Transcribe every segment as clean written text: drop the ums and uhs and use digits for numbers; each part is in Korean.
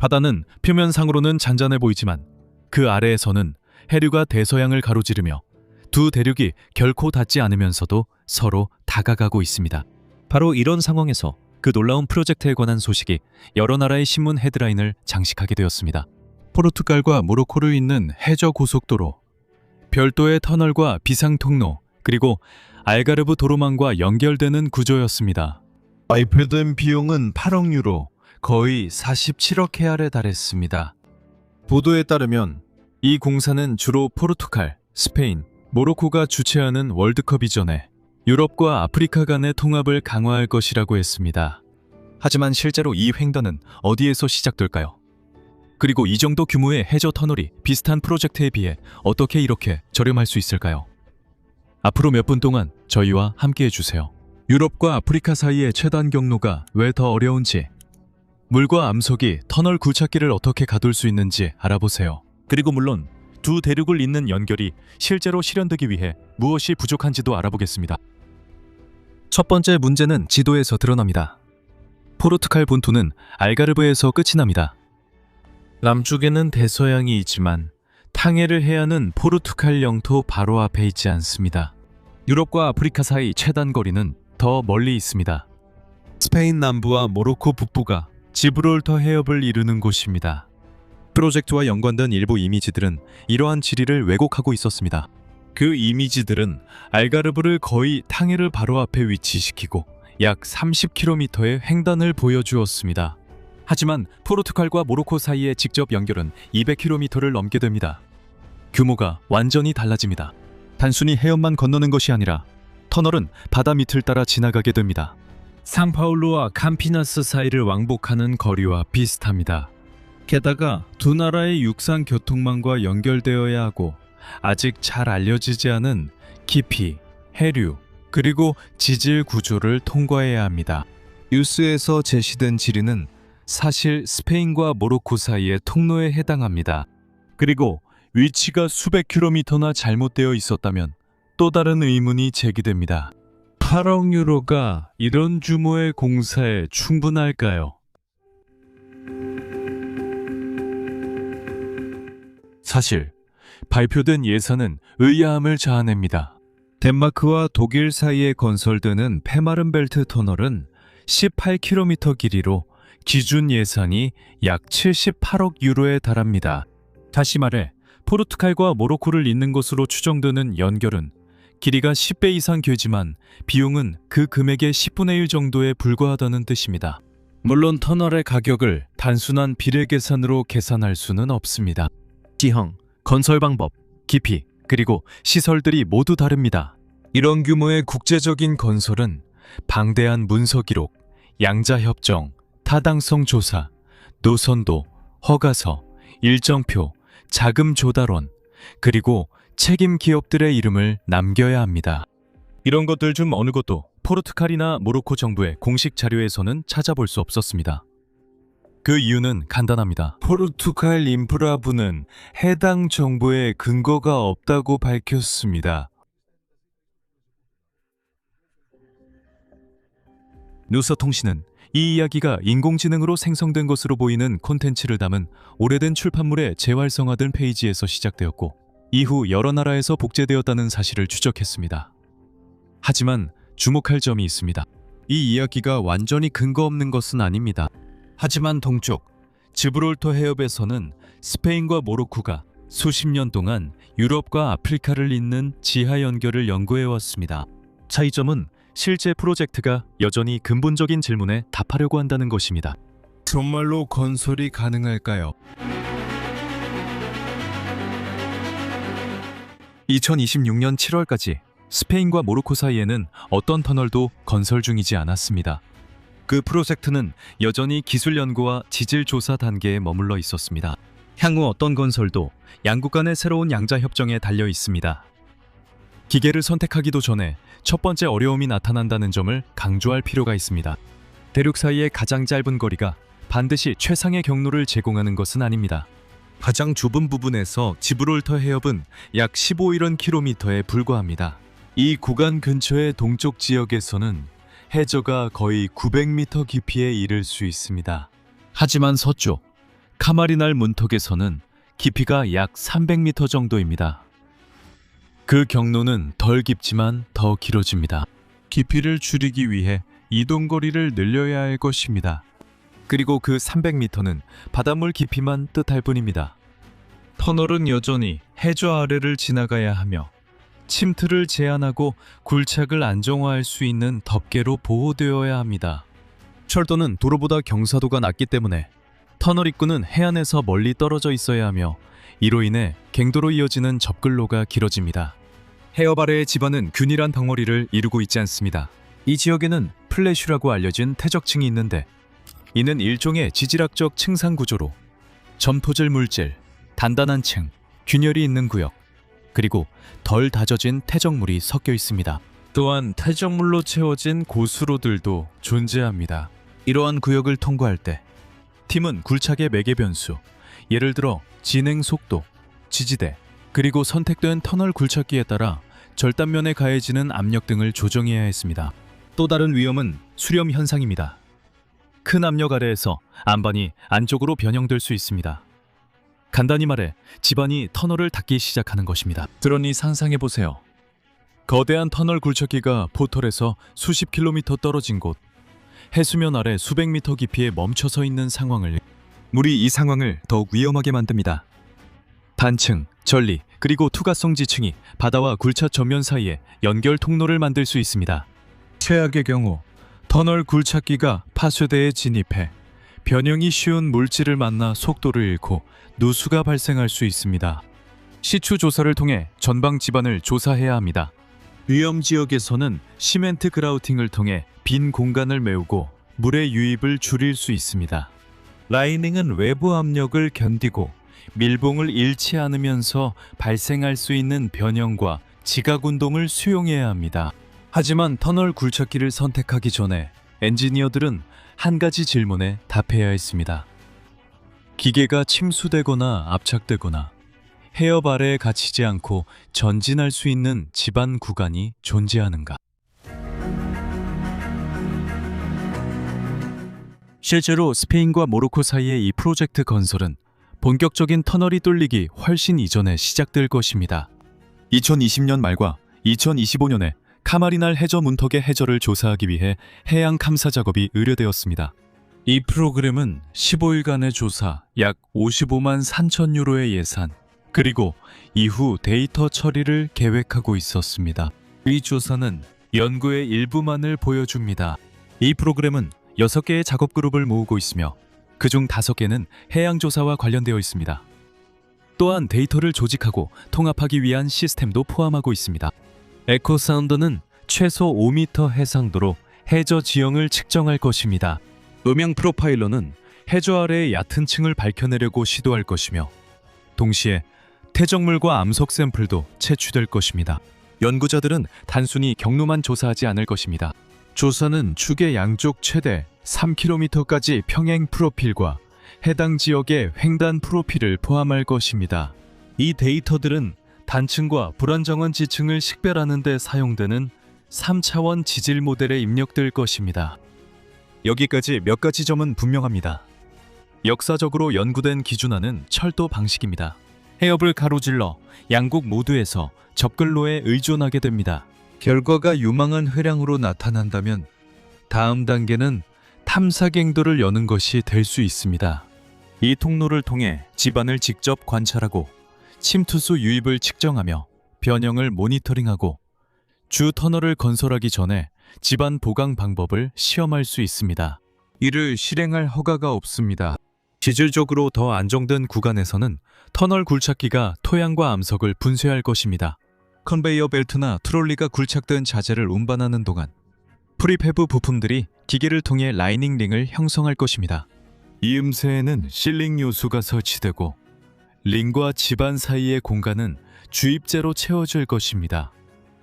바다는 표면상으로는 잔잔해 보이지만 그 아래에서는 해류가 대서양을 가로지르며 두 대륙이 결코 닿지 않으면서도 서로 다가가고 있습니다. 바로 이런 상황에서 그 놀라운 프로젝트에 관한 소식이 여러 나라의 신문 헤드라인을 장식하게 되었습니다. 포르투갈과 모로코를 잇는 해저 고속도로, 별도의 터널과 비상통로, 그리고 알가르브 도로망과 연결되는 구조였습니다. 발표된 비용은 8억 유로, 거의 47억 헤알에 달했습니다. 보도에 따르면 이 공사는 주로 포르투갈, 스페인, 모로코가 주최하는 월드컵 이전에 유럽과 아프리카 간의 통합을 강화할 것이라고 했습니다. 하지만 실제로 이 횡단은 어디에서 시작될까요? 그리고 이 정도 규모의 해저 터널이 비슷한 프로젝트에 비해 어떻게 이렇게 저렴할 수 있을까요? 앞으로 몇 분 동안 저희와 함께 해주세요. 유럽과 아프리카 사이의 최단 경로가 왜 더 어려운지, 물과 암석이 터널 굴착기를 어떻게 가둘 수 있는지 알아보세요. 그리고 물론 두 대륙을 잇는 연결이 실제로 실현되기 위해 무엇이 부족한지도 알아보겠습니다. 첫 번째 문제는 지도에서 드러납니다. 포르투갈 본토는 알가르브에서 끝이 납니다. 남쪽에는 대서양이 있지만 탕헤르 해안은 포르투갈 영토 바로 앞에 있지 않습니다. 유럽과 아프리카 사이 최단 거리는 더 멀리 있습니다. 스페인 남부와 모로코 북부가 지브롤터 해협을 이루는 곳입니다. 프로젝트와 연관된 일부 이미지들은 이러한 지리를 왜곡하고 있었습니다. 그 이미지들은 알가르브를 거의 탕헤르 바로 앞에 위치시키고 약 30km의 횡단을 보여주었습니다. 하지만 포르투갈과 모로코 사이의 직접 연결은 200km를 넘게 됩니다. 규모가 완전히 달라집니다. 단순히 해협만 건너는 것이 아니라 터널은 바다 밑을 따라 지나가게 됩니다. 상파울루와 campinas 사이를 왕복하는 거리와 비슷합니다. 게다가 두 나라의 육상 교통망과 연결되어야 하고 아직 잘 알려지지 않은 깊이, 해류, 그리고 지질 구조를 통과해야 합니다. 뉴스에서 제시된 지리는 사실 스페인과 모로코 사이의 통로에 해당합니다. 그리고 위치가 수백 킬로미터나 잘못되어 있었다면 또 다른 의문이 제기됩니다. 8억 유로가 이런 규모의 공사에 충분할까요? 사실 발표된 예산은 의아함을 자아냅니다. 덴마크와 독일 사이에 건설되는 페마른벨트 터널은 18km 길이로 기준 예산이 약 78억 유로에 달합니다. 다시 말해 포르투갈과 모로코를 잇는 것으로 추정되는 연결은 길이가 10배 이상 길지만 비용은 그 금액의 10분의 1 정도에 불과하다는 뜻입니다. 물론 터널의 가격을 단순한 비례 계산으로 계산할 수는 없습니다. 지형, 건설 방법, 깊이, 그리고 시설들이 모두 다릅니다. 이런 규모의 국제적인 건설은 방대한 문서 기록, 양자 협정, 타당성 조사, 노선도, 허가서, 일정표, 자금 조달원, 그리고 책임 기업들의 이름을 남겨야 합니다. 이런 것들 중 어느 것도 포르투갈이나 모로코 정부의 공식 자료에서는 찾아볼 수 없었습니다. 그 이유는 간단합니다. 포르투갈 인프라부는 해당 정보에 근거가 없다고 밝혔습니다. 누서통신은 이 이야기가 인공지능으로 생성된 것으로 보이는 콘텐츠를 담은 오래된 출판물의 재활성화된 페이지에서 시작되었고 이후 여러 나라에서 복제되었다는 사실을 추적했습니다. 하지만 주목할 점이 있습니다. 이 이야기가 완전히 근거 없는 것은 아닙니다. 하지만 동쪽 지브롤터 해협에서는 스페인과 모로코가 수십 년 동안 유럽과 아프리카를 잇는 지하 연결을 연구해왔습니다. 차이점은 실제 프로젝트가 여전히 근본적인 질문에 답하려고 한다는 것입니다. 정말로 건설이 가능할까요? 2026년 7월까지 스페인과 모로코 사이에는 어떤 터널도 건설 중이지 않았습니다. 그 프로젝트는 여전히 기술 연구와 지질 조사 단계에 머물러 있었습니다. 향후 어떤 건설도 양국 간의 새로운 양자 협정에 달려 있습니다. 기계를 선택하기도 전에 첫 번째 어려움이 나타난다는 점을 강조할 필요가 있습니다. 대륙 사이의 가장 짧은 거리가 반드시 최상의 경로를 제공하는 것은 아닙니다. 가장 좁은 부분에서 지브롤터 해협은 약 15km에 불과합니다. 이 구간 근처의 동쪽 지역에서는 해저가 거의 900m 깊이에 이를 수 있습니다. 하지만 서쪽, 카마리날 문턱에서는 깊이가 약 300m 정도입니다. 그 경로는 덜 깊지만 더 길어집니다. 깊이를 줄이기 위해 이동 거리를 늘려야 할 것입니다. 그리고 그 300m는 바닷물 깊이만 뜻할 뿐입니다. 터널은 여전히 해저 아래를 지나가야 하며 침투를 제한하고 굴착을 안정화할 수 있는 덮개로 보호되어야 합니다. 철도는 도로보다 경사도가 낮기 때문에 터널 입구는 해안에서 멀리 떨어져 있어야 하며 이로 인해 갱도로 이어지는 접근로가 길어집니다. 해협 아래의 지반은 균일한 덩어리를 이루고 있지 않습니다. 이 지역에는 플래슈라고 알려진 퇴적층이 있는데 이는 일종의 지질학적 층상 구조로 점토질 물질, 단단한 층, 균열이 있는 구역, 그리고 덜 다져진 퇴적물이 섞여 있습니다. 또한 퇴적물로 채워진 고수로들도 존재합니다. 이러한 구역을 통과할 때 팀은 굴착의 매개 변수, 예를 들어 진행 속도, 지지대, 그리고 선택된 터널 굴착기에 따라 절단면에 가해지는 압력 등을 조정해야 했습니다. 또 다른 위험은 수렴 현상입니다. 큰 압력 아래에서 안반이 안쪽으로 변형될 수 있습니다. 간단히 말해 지반이 터널을 닫기 시작하는 것입니다. 그러니 상상해보세요. 거대한 터널 굴착기가 포털에서 수십 킬로미터 떨어진 곳, 해수면 아래 수백 미터 깊이에 멈춰서 있는 상황을 물이 이 상황을 더욱 위험하게 만듭니다. 단층, 전리, 그리고 투과성 지층이 바다와 굴착 전면 사이에 연결 통로를 만들 수 있습니다. 최악의 경우 터널 굴착기가 파쇄대에 진입해 변형이 쉬운 물질을 만나 속도를 잃고 누수가 발생할 수 있습니다. 시추 조사를 통해 전방 지반을 조사해야 합니다. 위험 지역에서는 시멘트 그라우팅을 통해 빈 공간을 메우고 물의 유입을 줄일 수 있습니다. 라이닝은 외부 압력을 견디고 밀봉을 잃지 않으면서 발생할 수 있는 변형과 지각 운동을 수용해야 합니다. 하지만 터널 굴착기를 선택하기 전에 엔지니어들은 한 가지 질문에 답해야 했습니다. 기계가 침수되거나 압착되거나 해협 아래에 갇히지 않고 전진할 수 있는 지반 구간이 존재하는가? 실제로 스페인과 모로코 사이의 이 프로젝트 건설은 본격적인 터널이 뚫리기 훨씬 이전에 시작될 것입니다. 2020년 말과 2025년에 카마리날 해저 문턱의 해저를 조사하기 위해 해양 탐사 작업이 의뢰되었습니다. 이 프로그램은 15일간의 조사, 약 55만 3천 유로의 예산, 그리고 이후 데이터 처리를 계획하고 있었습니다. 이 조사는 연구의 일부만을 보여줍니다. 이 프로그램은 6개의 작업 그룹을 모으고 있으며 그중 5개는 해양조사와 관련되어 있습니다. 또한 데이터를 조직하고 통합하기 위한 시스템도 포함하고 있습니다. 에코사운더는 최소 5m 해상도로 해저 지형을 측정할 것입니다. 음향 프로파일러는 해저 아래의 얕은 층을 밝혀내려고 시도할 것이며 동시에 퇴적물과 암석 샘플도 채취될 것입니다. 연구자들은 단순히 경로만 조사하지 않을 것입니다. 조사는 축의 양쪽 최대 3km까지 평행 프로필과 해당 지역의 횡단 프로필을 포함할 것입니다. 이 데이터들은 단층과 불안정한 지층을 식별하는 데 사용되는 3차원 지질 모델에 입력될 것입니다. 여기까지 몇 가지 점은 분명합니다. 역사적으로 연구된 기준화는 철도 방식입니다. 해협을 가로질러 양국 모두에서 접근로에 의존하게 됩니다. 결과가 유망한 회량으로 나타난다면 다음 단계는 탐사 갱도를 여는 것이 될 수 있습니다. 이 통로를 통해 지반을 직접 관찰하고 침투수 유입을 측정하며 변형을 모니터링하고 주 터널을 건설하기 전에 지반 보강 방법을 시험할 수 있습니다. 이를 실행할 허가가 없습니다. 지질적으로 더 안정된 구간에서는 터널 굴착기가 토양과 암석을 분쇄할 것입니다. 컨베이어 벨트나 트롤리가 굴착된 자재를 운반하는 동안 프리패브 부품들이 기계를 통해 라이닝 링을 형성할 것입니다. 이 음새에는 실링 요수가 설치되고 링과 지반 사이의 공간은 주입재로 채워질 것입니다.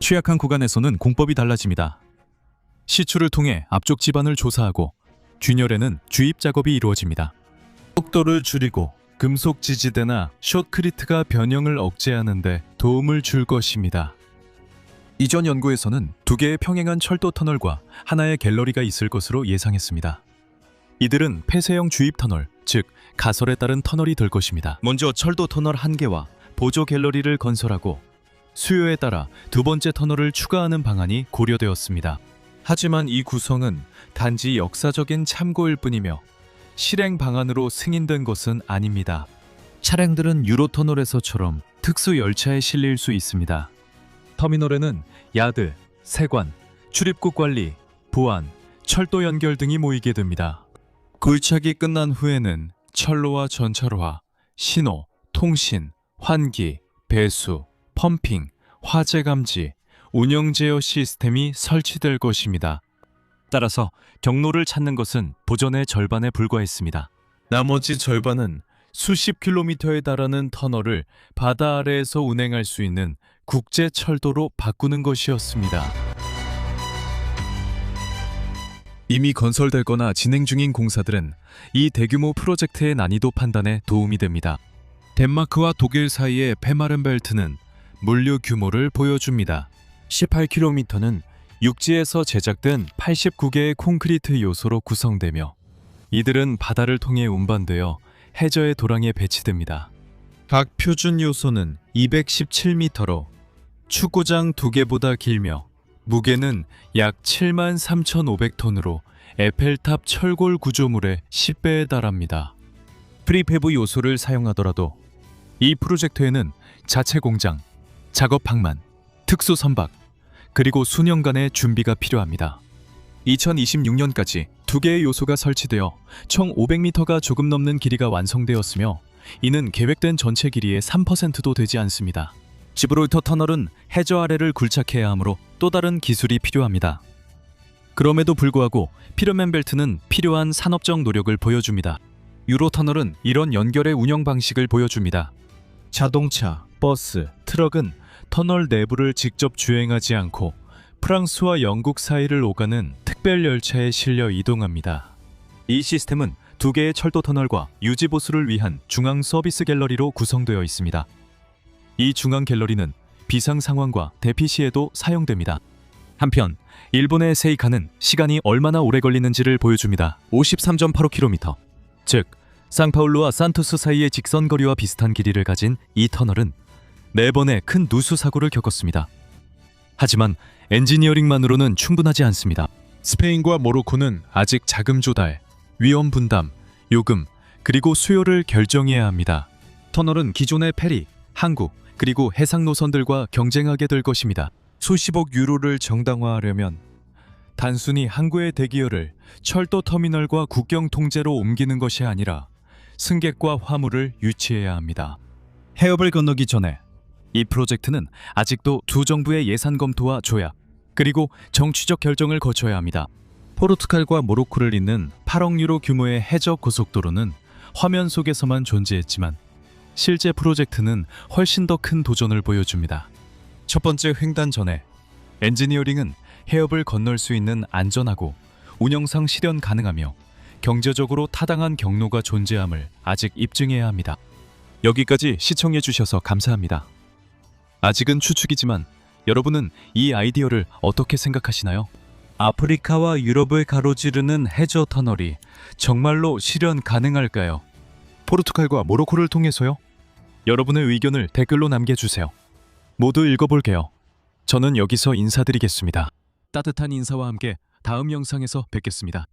취약한 구간에서는 공법이 달라집니다. 시추를 통해 앞쪽 지반을 조사하고 균열에는 주입 작업이 이루어집니다. 속도를 줄이고 금속 지지대나 숏크리트가 변형을 억제하는 데 도움을 줄 것입니다. 이전 연구에서는 2개의 평행한 철도 터널과 하나의 갤러리가 있을 것으로 예상했습니다. 이들은 폐쇄형 주입 터널, 즉 가설에 따른 터널이 될 것입니다. 먼저 철도 터널 1개와 보조 갤러리를 건설하고 수요에 따라 두 번째 터널을 추가하는 방안이 고려되었습니다. 하지만 이 구성은 단지 역사적인 참고일 뿐이며 실행 방안으로 승인된 것은 아닙니다. 차량들은 유로터널에서처럼 특수 열차에 실릴 수 있습니다. 터미널에는 야드, 세관, 출입국 관리, 보안, 철도 연결 등이 모이게 됩니다. 굴착이 끝난 후에는 철로와 전철화, 신호, 통신, 환기, 배수, 펌핑, 화재 감지, 운영 제어 시스템이 설치될 것입니다. 따라서 경로를 찾는 것은 도전의 절반에 불과했습니다. 나머지 절반은 수십 킬로미터에 달하는 터널을 바다 아래에서 운행할 수 있는 국제 철도로 바꾸는 것이었습니다. 이미 건설되거나 진행 중인 공사들은 이 대규모 프로젝트의 난이도 판단에 도움이 됩니다. 덴마크와 독일 사이의 페마른벨트는 물류 규모를 보여줍니다. 18km는 육지에서 제작된 89개의 콘크리트 요소로 구성되며 이들은 바다를 통해 운반되어 해저의 도랑에 배치됩니다. 각 표준 요소는 217m로 축구장 2개보다 길며 무게는 약 73,500톤으로 에펠탑 철골 구조물의 10배에 달합니다. 프리페브 요소를 사용하더라도 이 프로젝트에는 자체 공장, 작업 방만, 특수 선박, 그리고 수년간의 준비가 필요합니다. 2026년까지 2개의 요소가 설치되어 총 500m가 조금 넘는 길이가 완성되었으며 이는 계획된 전체 길이의 3%도 되지 않습니다. 지브롤터 터널은 해저 아래를 굴착해야 하므로 또 다른 기술이 필요합니다. 그럼에도 불구하고 피르멘 벨트는 필요한 산업적 노력을 보여줍니다. 유로 터널은 이런 연결의 운영 방식을 보여줍니다. 자동차, 버스, 트럭은 터널 내부를 직접 주행하지 않고 프랑스와 영국 사이를 오가는 특별 열차에 실려 이동합니다. 이 시스템은 2개의 철도 터널과 유지 보수를 위한 중앙 서비스 갤러리로 구성되어 있습니다. 이 중앙 갤러리는 비상 상황과 대피 시에도 사용됩니다. 한편 일본의 세이카는 시간이 얼마나 오래 걸리는지를 보여줍니다. 53.85km, 즉 상파울루와 산토스 사이의 직선 거리와 비슷한 길이를 가진 이 터널은 4번의 큰 누수 사고를 겪었습니다. 하지만 엔지니어링만으로는 충분하지 않습니다. 스페인과 모로코는 아직 자금 조달, 위험 분담, 요금, 그리고 수요를 결정해야 합니다. 터널은 기존의 페리, 항구, 그리고 해상 노선들과 경쟁하게 될 것입니다. 수십억 유로를 정당화하려면 단순히 항구의 대기열을 철도 터미널과 국경 통제로 옮기는 것이 아니라 승객과 화물을 유치해야 합니다. 해협을 건너기 전에 이 프로젝트는 아직도 두 정부의 예산 검토와 조약, 그리고 정치적 결정을 거쳐야 합니다. 포르투갈과 모로코를 잇는 8억 유로 규모의 해저 고속도로는 화면 속에서만 존재했지만 실제 프로젝트는 훨씬 더 큰 도전을 보여줍니다. 첫 번째 횡단 전에 엔지니어링은 해협을 건널 수 있는 안전하고 운영상 실현 가능하며 경제적으로 타당한 경로가 존재함을 아직 입증해야 합니다. 여기까지 시청해 주셔서 감사합니다. 아직은 추측이지만 여러분은 이 아이디어를 어떻게 생각하시나요? 아프리카와 유럽을 가로지르는 해저 터널이 정말로 실현 가능할까요? 포르투갈과 모로코를 통해서요? 여러분의 의견을 댓글로 남겨주세요. 모두 읽어볼게요. 저는 여기서 인사드리겠습니다. 따뜻한 인사와 함께 다음 영상에서 뵙겠습니다.